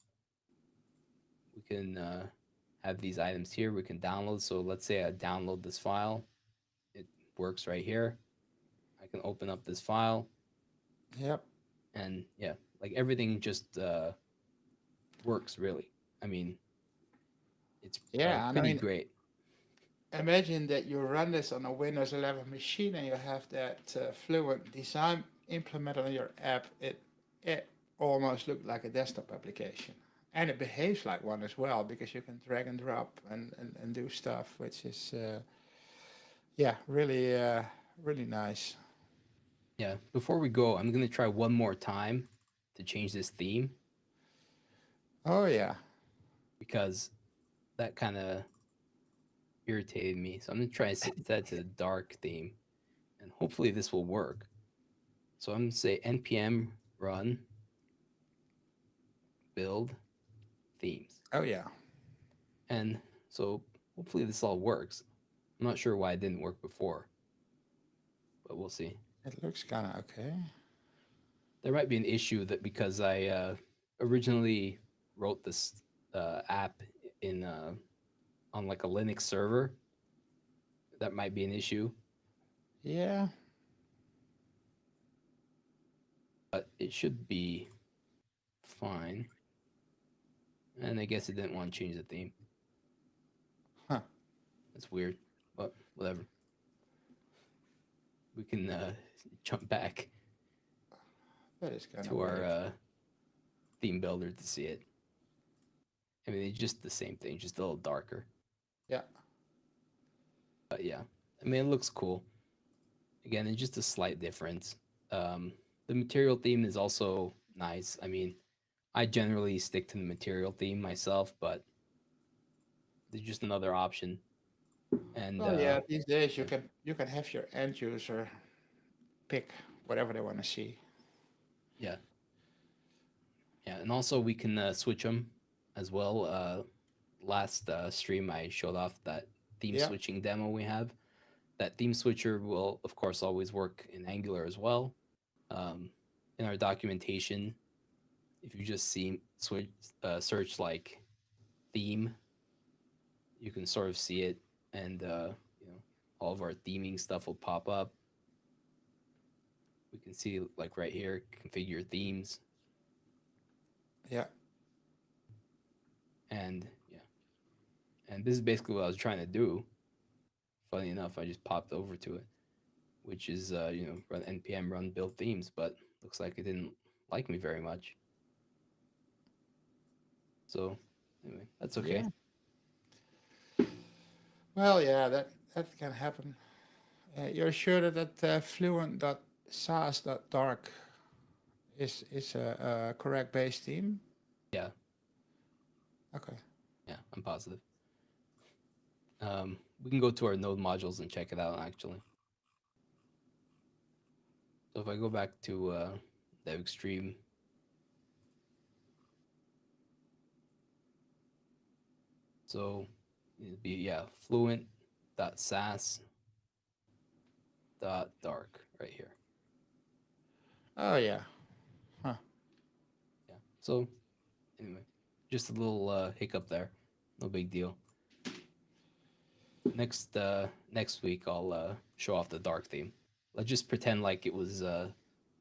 We can have these items here. We can download. So let's say I download this file. It works right here. I can open up this file, Yep. and yeah, like everything just works really. I mean, it's Yeah, and I pretty mean, great. imagine that you run this on a Windows 11 machine and you have that Fluent design implemented on your app. It almost looked like a desktop application, and it behaves like one as well because you can drag and drop and do stuff, which is yeah, really really nice. Yeah. Before we go, I'm gonna try one more time to change this theme, Oh yeah, because that kind of irritated me. So I'm gonna try to set that to the dark theme, and hopefully this will work. So I'm gonna say npm run build themes, oh yeah. and so hopefully this all works. I'm not sure why it didn't work before, but we'll see. It looks kind of okay. There might be an issue that because I originally wrote this app in on like a Linux server, that might be an issue, Yeah. but it should be fine. And I guess it didn't want to change the theme. Huh. That's weird, but whatever. We can jump back That is kind of to our weird. theme builder to see it. I mean, it's just the same thing, just a little darker. Yeah. But yeah, I mean, it looks cool. Again, it's just a slight difference. The material theme is also nice. I mean, I generally stick to the material theme myself, but there's just another option. And Well, yeah. These days yeah, you can have your end user pick whatever they want to see. yeah, yeah, and also we can switch them as well. Last stream I showed off that theme Yeah. switching demo we have. That theme switcher will, of course, always work in Angular as well. In our documentation, if you just see switch search like theme, you can sort of see it, and all of our theming stuff will pop up. We can see like right here, configure themes, Yeah. and yeah, and this is basically what I was trying to do. Funny enough, I just popped over to it, which is run npm run build themes, but looks like it didn't like me very much. So anyway, that's okay. Yeah. Well, yeah, that can happen. You're sure that that fluent.sas.dark is a correct base theme? Yeah, Okay. yeah, I'm positive. We can go to our node modules and check it out actually. So if I go back to DevExtreme, so it'd be fluent.sas.dark right here. Oh yeah. Huh. Yeah. So anyway, just a little hiccup there. No big deal. Next week I'll show off the dark theme. Let's just pretend like it was a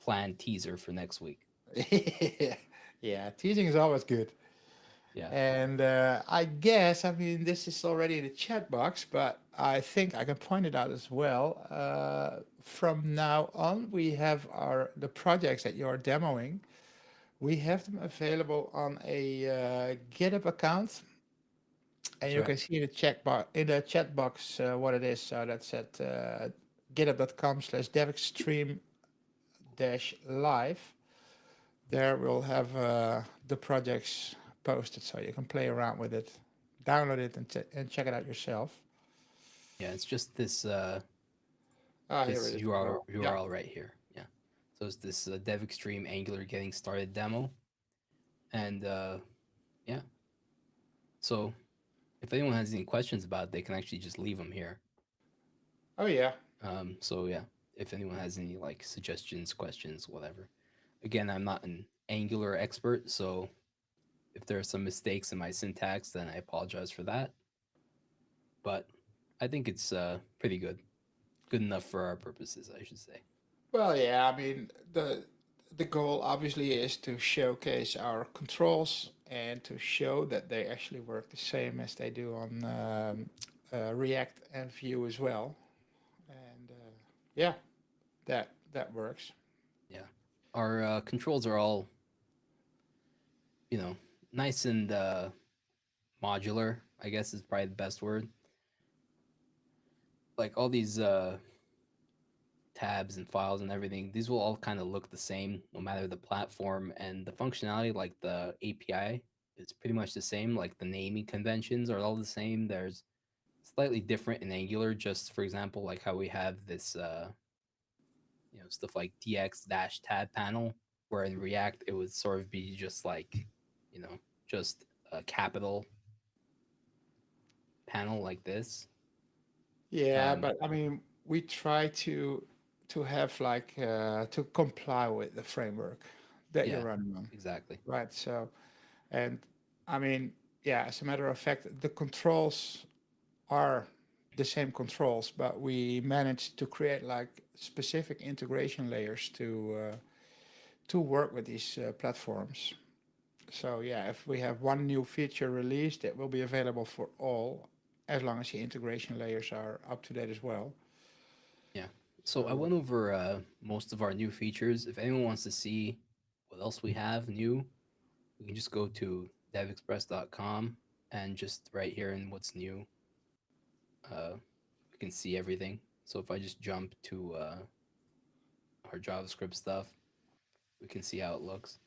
planned teaser for next week. Yeah. Teasing is always good. Yeah. And I guess, I mean, this is already in the chat box, but I think I can point it out as well. From now on, we have the projects that you're demoing. We have them available on a GitHub account, and you Right. can see in the chat box what it is. So that's at github.com/devextreme-live. There we'll have the projects posted, so you can play around with it, download it, and check it out yourself. Yeah, it's just this Ah, here this it is. URL Yeah. URL right here. Yeah. So it's this DevExtreme Angular getting started demo, and yeah. So if anyone has any questions about it, they can actually just leave them here. Oh yeah. So yeah, if anyone has any like suggestions, questions, whatever. Again, I'm not an Angular expert, so if there are some mistakes in my syntax, then I apologize for that. But I think it's pretty good enough for our purposes, I should say. Well, yeah. I mean, the goal obviously is to showcase our controls and to show that they actually work the same as they do on React and Vue as well. And yeah, that works. Yeah, our controls are all you know nice and modular. I guess is probably the best word. Like all these tabs and files and everything, these will all kind of look the same no matter the platform, and the functionality, like the API, is pretty much the same. Like the naming conventions are all the same. There's slightly different in Angular, just for example, like how we have this stuff like DX dash tab panel, where in React it would sort of be just like you know just a capital panel like this. Yeah, um but I mean, we try to have like to comply with the framework that you're yeah, running on, exactly. right? So, and I mean, yeah, as a matter of fact, the controls are the same controls, but we managed to create like specific integration layers to work with these platforms. So yeah, if we have one new feature released, it will be available for all, as long as the integration layers are up to date as well. Yeah. So I So went over most of our new features. If anyone wants to see what else we have new, we can just go to devexpress.com, and just right here in what's new, we can see everything. So if I just jump to our JavaScript stuff, we can see how it looks.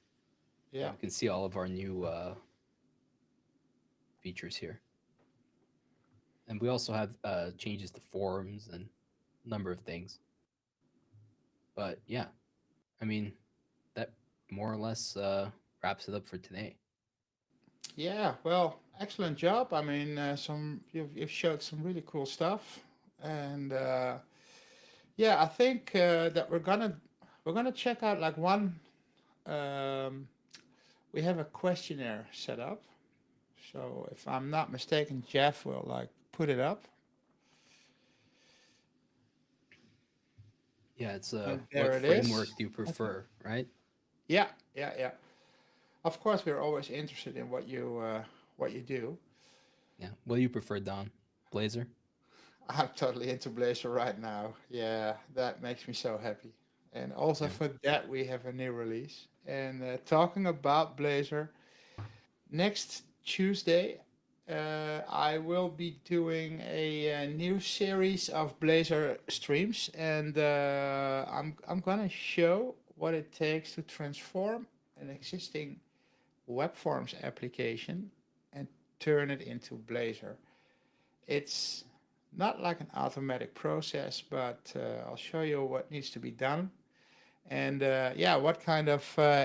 And yeah, we can see all of our new features here. And we also have changes to forms and a number of things. But yeah, I mean, that more or less wraps it up for today. yeah. Well, excellent job. I mean, you've showed some really cool stuff, and yeah, I think that we're gonna check out like one. Um, we have a questionnaire set up. So if I'm not mistaken, Jeff will like put it up. Yeah, it's And what there it is. framework do you Okay. prefer, right? Yeah, yeah, yeah. Of course, we're always interested in what you do. Yeah. What do you prefer, Don? Blazor? I'm totally into Blazor right now. Yeah, that makes me so happy. And also Yeah. for that, we have a new release. And talking about Blazor, next Tuesday, I will be doing a new series of Blazor streams, and I'm gonna show what it takes to transform an existing web forms application and turn it into Blazor. It's not like an automatic process, but I'll show you what needs to be done and yeah, what kind of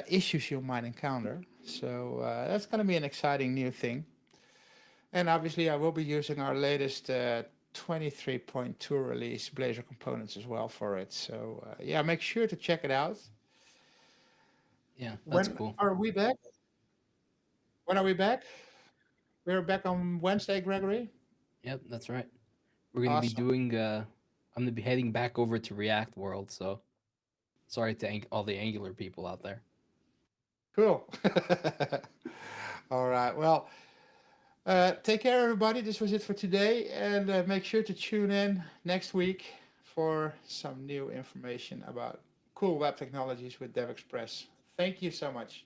issues you might encounter. So that's going to be an exciting new thing. And obviously, I will be using our latest 23.2 release Blazor components as well for it. So yeah, make sure to check it out. Yeah, that's When cool. are we back? When are we back? We're back on Wednesday, Gregory. Yep, that's right. We're gonna be Awesome. doing. I'm gonna be heading back over to React World. So sorry to all the Angular people out there. Cool. All right. Well, take care, everybody. This was it for today. And make sure to tune in next week for some new information about cool web technologies with DevExpress. Thank you so much.